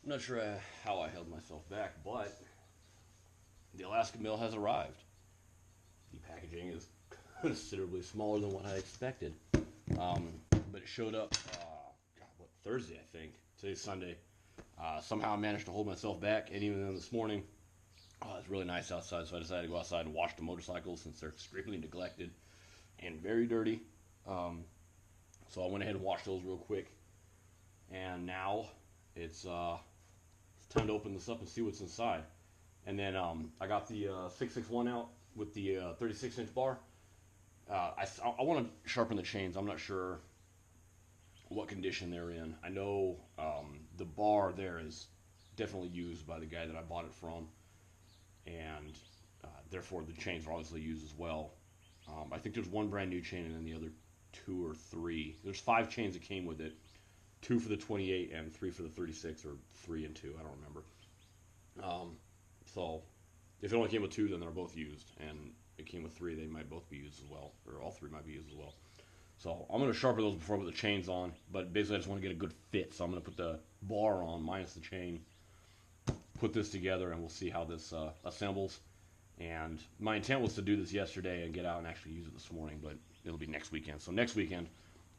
I'm not sure how I held myself back, but the Alaska mill has arrived. The packaging is considerably smaller than what I expected, but it showed up Thursday, I think. Today's Sunday. Somehow I managed to hold myself back, and even then this morning, it's really nice outside, so I decided to go outside and wash the motorcycles since they're extremely neglected and very dirty. So I went ahead and washed those real quick, and now it's time to open this up and see what's inside. And then I got the 661 out with the 36-inch bar. I want to sharpen the chains. I'm not sure what condition they're in. I know the bar there is definitely used by the guy that I bought it from, and therefore the chains are obviously used as well. I think there's one brand new chain and then the other 2 or 3. There's 5 chains that came with it. 2 for the 28 and 3 for the 36, or 3 and 2, I don't remember. So if it only came with 2, then they're both used, and it came with 3, they might both be used as well, or all 3 might be used as well. So I'm going to sharpen those before I put the chains on, but basically I just want to get a good fit, so I'm going to put the bar on minus the chain, put this together, and we'll see how this assembles. And my intent was to do this yesterday and get out and actually use it this morning, but it'll be next weekend. So next weekend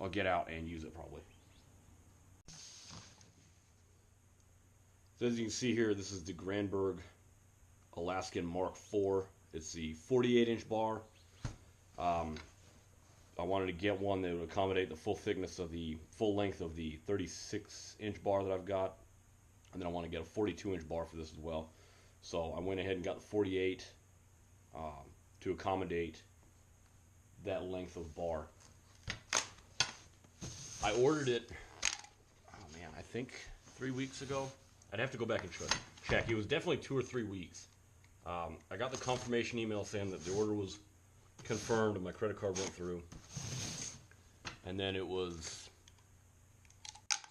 I'll get out and use it probably. So as you can see here, this is the Granberg Alaska Mark IV. It's the 48-inch bar. I wanted to get one that would accommodate the full thickness of the full length of the 36-inch bar that I've got. And then I want to get a 42-inch bar for this as well. So I went ahead and got the 48 to accommodate that length of bar. I ordered it, oh man, I think 3 weeks ago. I'd have to go back and check. It was definitely 2 or 3 weeks. I got the confirmation email saying that the order was confirmed and my credit card went through. And then it was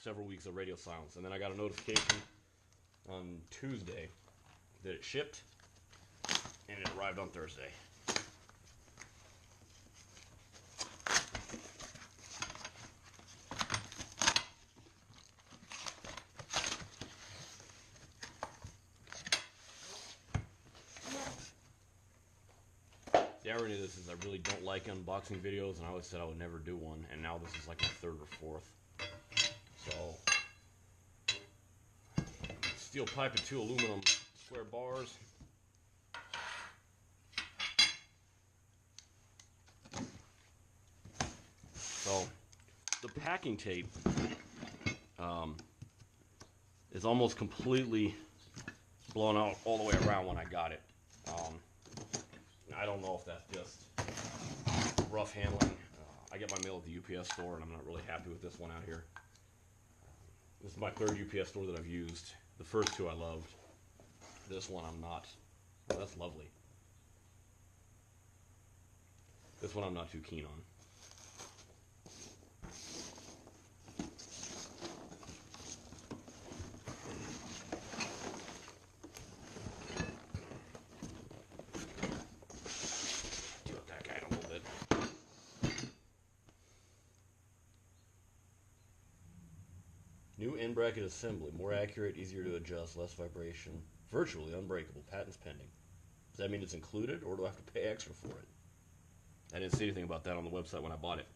several weeks of radio silence. And then I got a notification on Tuesday that it shipped, and it arrived on Thursday. The irony of this is I really don't like unboxing videos, and I always said I would never do one, and now this is like my 3rd or 4th. So, steel pipe and 2 aluminum square bars. So, the packing tape is almost completely blown out all the way around when I got it. I don't know if that's just rough handling. I get my mail at the UPS store, and I'm not really happy with this one out here. This is my 3rd UPS store that I've used. The first 2 I loved. This one I'm not. Oh, that's lovely. This one I'm not too keen on. New end bracket assembly. More accurate, easier to adjust, less vibration. Virtually unbreakable. Patents pending. Does that mean it's included, or do I have to pay extra for it? I didn't see anything about that on the website when I bought it.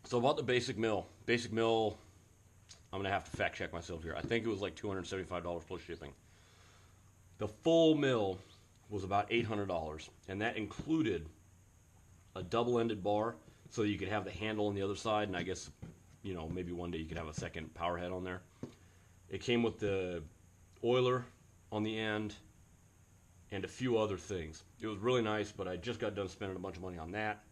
So about the basic mill. Basic mill, I'm going to have to fact check myself here. I think it was like $275 plus shipping. The full mill was about $800, and that included a double-ended bar so that you could have the handle on the other side, and I guess, you know, maybe one day you could have a second power head on there. It came with the oiler on the end and a few other things. It was really nice, but I just got done spending a bunch of money on that.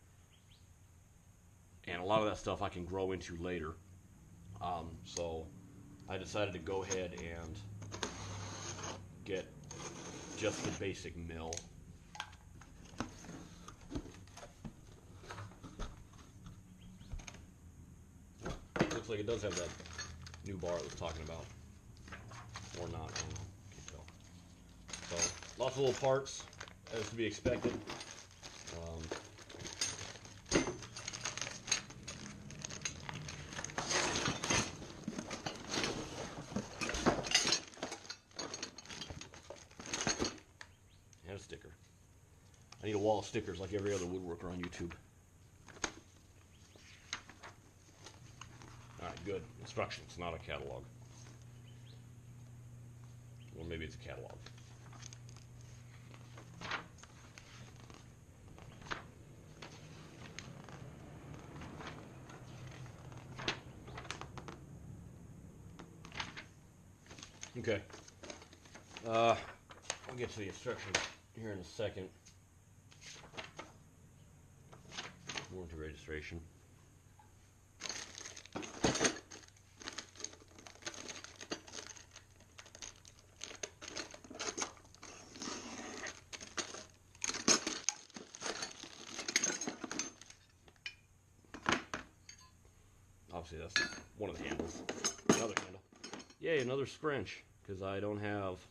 And a lot of that stuff I can grow into later. So I decided to go ahead and get just the basic mill. Looks like it does have that new bar I was talking about. Or not, I don't know. Can't tell. So, lots of little parts, as to be expected. need a wall of stickers like every other woodworker on YouTube. Alright, good. Instructions, not a catalog. Or maybe it's a catalog. Okay. I'll get to the instructions here in a second. Warranty registration. Obviously, that's one of the handles. Another handle. Yay, another scrunch, because I don't have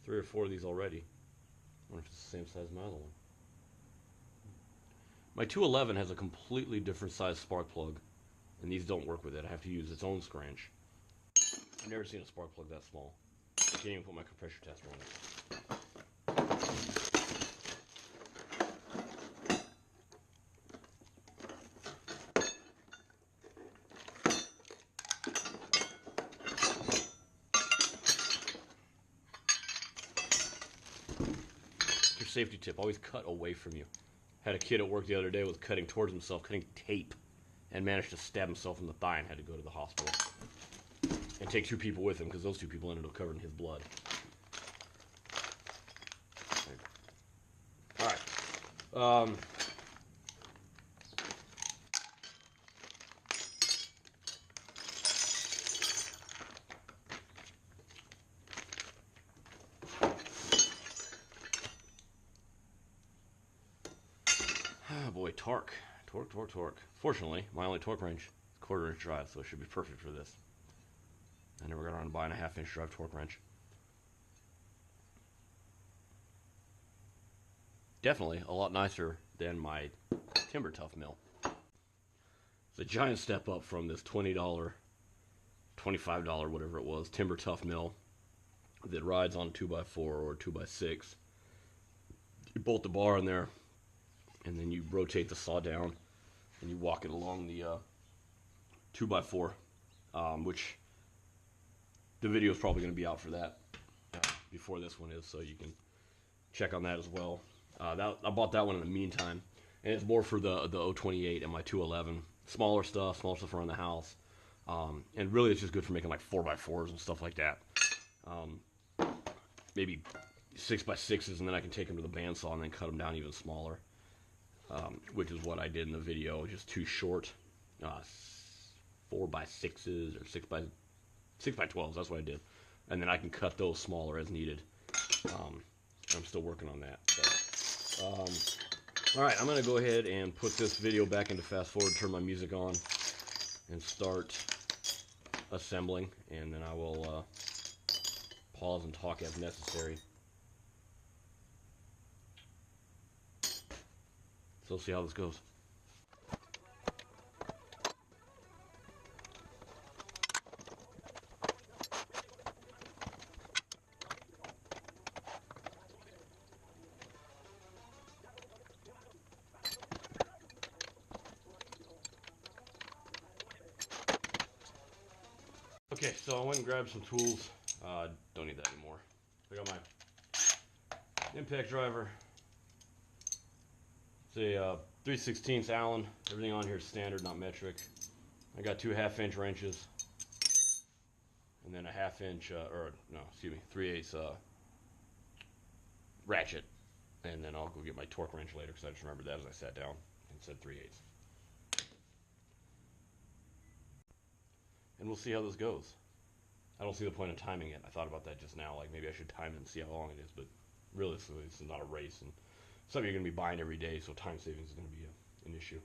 3 or 4 of these already. I wonder if it's the same size as my other one. My 211 has a completely different size spark plug, and these don't work with it. I have to use its own scrunch. I've never seen a spark plug that small. I can't even put my compressor tester on it. Safety tip, always cut away from you. Had a kid at work the other day was cutting towards himself, cutting tape, and managed to stab himself in the thigh and had to go to the hospital. And take 2 people with him because those 2 people ended up covered in his blood. Alright. Oh boy, torque. Torque. Fortunately, my only torque wrench is a 1/4 inch drive, so it should be perfect for this. I never got around to buying a 1/2 inch drive torque wrench. Definitely a lot nicer than my Timber Tough mill. It's a giant step up from this $20, $25, whatever it was, Timber Tough mill that rides on a 2x4 or 2x6. You bolt the bar in there, and then you rotate the saw down, and you walk it along the 2x4, which the video is probably going to be out for that before this one is, so you can check on that as well. I bought that one in the meantime, and it's more for the 028 and my 211. Smaller stuff around the house, and really it's just good for making like 4x4s and stuff like that. Maybe 6x6s, and then I can take them to the bandsaw and then cut them down even smaller. Which is what I did in the video, just 2 short 4x6s or 6x12s. That's what I did, and then I can cut those smaller as needed. I'm still working on that. So, all right, I'm gonna go ahead and put this video back into fast forward, turn my music on, and start assembling, and then I will pause and talk as necessary. So we'll see how this goes. Okay, so I went and grabbed some tools. Don't need that anymore. I got my impact driver. It's a 3/16 Allen. Everything on here is standard, not metric. I got 2 1/2 inch wrenches, and then a 1/2 inch, 3/8 ratchet. And then I'll go get my torque wrench later because I just remembered that as I sat down and said 3/8. And we'll see how this goes. I don't see the point in timing it. I thought about that just now, like maybe I should time it and see how long it is, but realistically, this is not a race, and something you're going to be buying every day, so time savings is going to be an issue.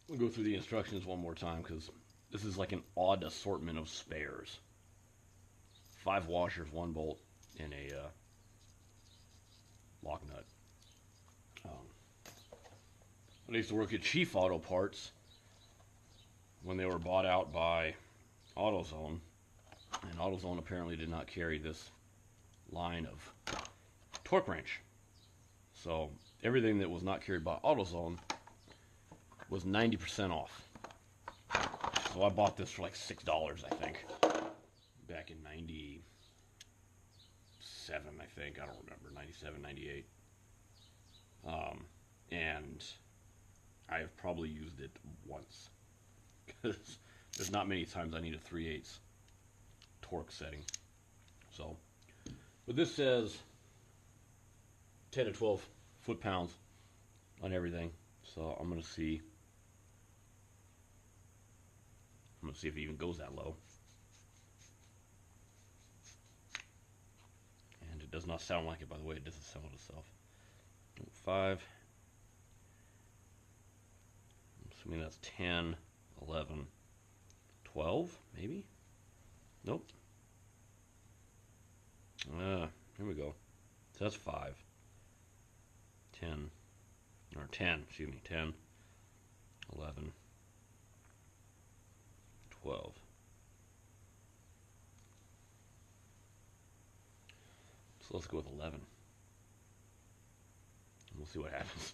We'll go through the instructions one more time because this is like an odd assortment of spares. 5 washers, 1 bolt, and a lock nut. I used to work at Chief Auto Parts when they were bought out by AutoZone, and AutoZone apparently did not carry this line of torque wrench. So everything that was not carried by AutoZone was 90% off. So I bought this for like $6, I think, back in 97, I think. I don't remember, 97, 98. And I have probably used it once, because there's not many times I need a 3/8 torque setting. So, but this says 10 to 12 foot-pounds on everything. So I'm gonna see if it even goes that low. And it does not sound like it, by the way. It doesn't sound itself. 5. I'm assuming that's 10, 11, 12, maybe? Nope. Here we go. So that's 5. 10, or 10, excuse me, 10, 11, 12. So let's go with 11. And we'll see what happens.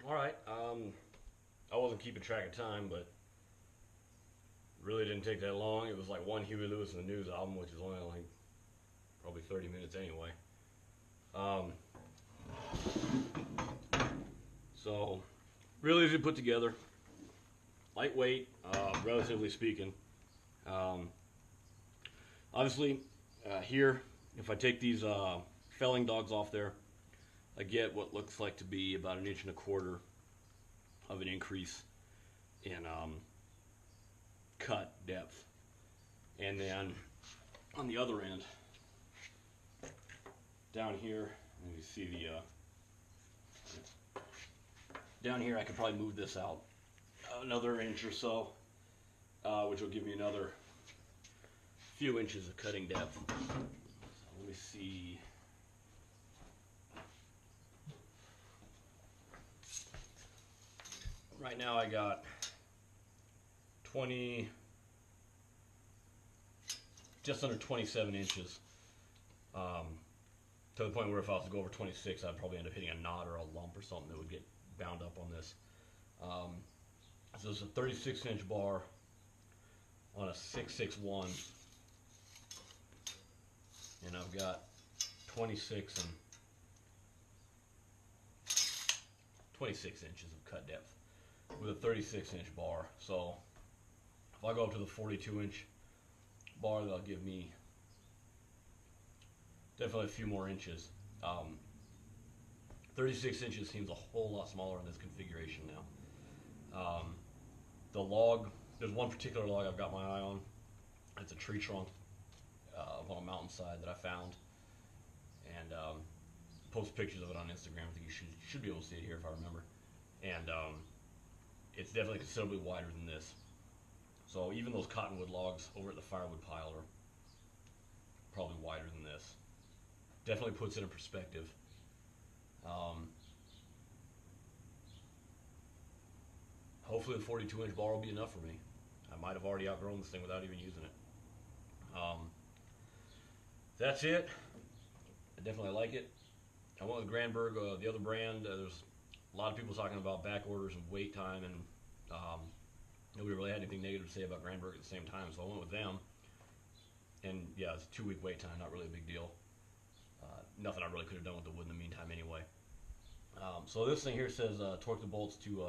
Alright, I wasn't keeping track of time, but really didn't take that long. It was like one Huey Lewis and the News album, which is only like probably 30 minutes anyway. So, really easy to put together. Lightweight, relatively speaking. Obviously, here, if I take these felling dogs off there, I get what looks like to be about 1.25 inches of an increase in cut depth. And then on the other end, down here, you see down here I could probably move this out another inch or so, which will give me another few inches of cutting depth. So let me see. Right now I got 20, just under 27 inches, to the point where if I was to go over 26, I'd probably end up hitting a knot or a lump or something that would get bound up on this. So it's a 36-inch bar on a 661, and I've got 26 inches of cut depth with a 36-inch bar. So if I go up to the 42-inch bar, that'll give me definitely a few more inches. 36 inches seems a whole lot smaller in this configuration now. The log, there's one particular log I've got my eye on. It's a tree trunk up on a mountainside that I found, and post pictures of it on Instagram. I think you should be able to see it here if I remember. And it's definitely considerably wider than this. So even those cottonwood logs over at the firewood pile are probably wider than this. Definitely puts it in perspective. Hopefully the 42-inch bar will be enough for me. I might have already outgrown this thing without even using it. That's it. I definitely like it. I went with Granberg, the other brand. There's a lot of people talking about back orders and wait time, and nobody really had anything negative to say about Granberg at the same time, so I went with them. And yeah, it's a 2-week wait time, not really a big deal. Nothing I really could have done with the wood in the meantime anyway. So this thing here says torque the bolts to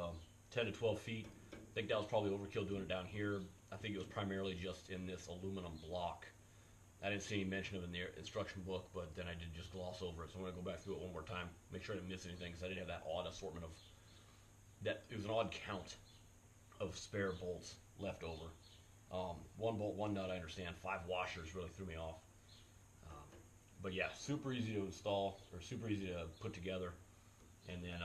10 to 12 feet. I think that was probably overkill doing it down here. I think it was primarily just in this aluminum block. I didn't see any mention of it in the instruction book, but then I did just gloss over it. So I'm going to go back through it one more time, make sure I didn't miss anything, because I didn't have that odd assortment of, it was an odd count of spare bolts left over. 1 bolt, 1 nut, I understand. 5 washers really threw me off. But yeah, super easy to install, or super easy to put together. And then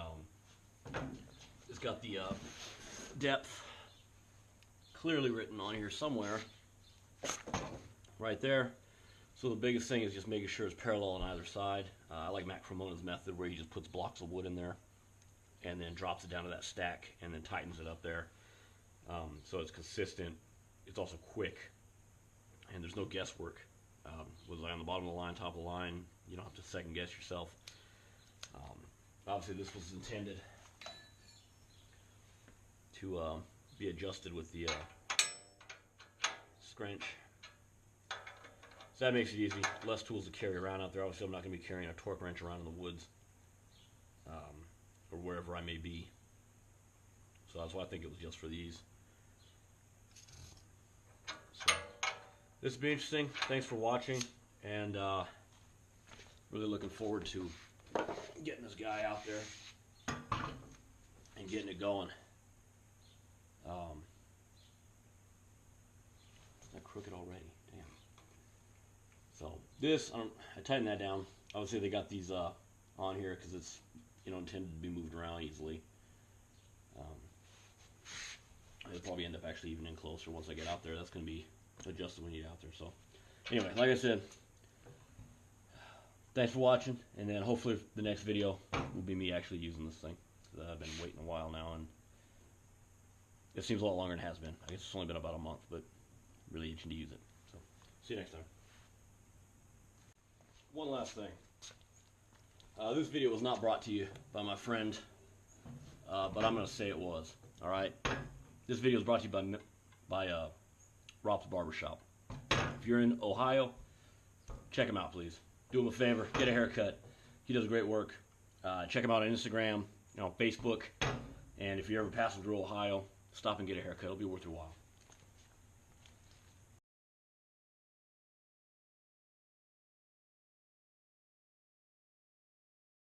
it's got the depth clearly written on here somewhere, right there. So the biggest thing is just making sure it's parallel on either side. I like Matt Cremona's method, where he just puts blocks of wood in there and then drops it down to that stack and then tightens it up there. So it's consistent. It's also quick, and there's no guesswork. Was I on the bottom of the line, top of the line? You don't have to second guess yourself. Obviously this was intended to be adjusted with the scrunch. So that makes it easy. Less tools to carry around out there. Obviously I'm not going to be carrying a torque wrench around in the woods or wherever I may be. So that's why I think it was just for these. So this will be interesting. Thanks for watching, and really looking forward to getting this guy out there and getting it going. Is that crooked already? Damn. So this, I tightened that down. Obviously they got these on here because it's, you know, intended to be moved around easily. It'll probably end up actually even in closer once I get out there. That's going to be adjusted when you get out there. So anyway, like I said, thanks for watching, and then hopefully the next video will be me actually using this thing. I've been waiting a while now, and it seems a lot longer than it has been. I guess it's only been about a month, but really itching to use it. So see you next time. One last thing. This video was not brought to you by my friend, but I'm going to say it was. All right. This video is brought to you by Rob's Barbershop. If you're in Ohio, check him out, please. Do him a favor, get a haircut. He does great work. Check him out on Instagram, Facebook, and if you're ever passing through Ohio, stop and get a haircut. It'll be worth your while.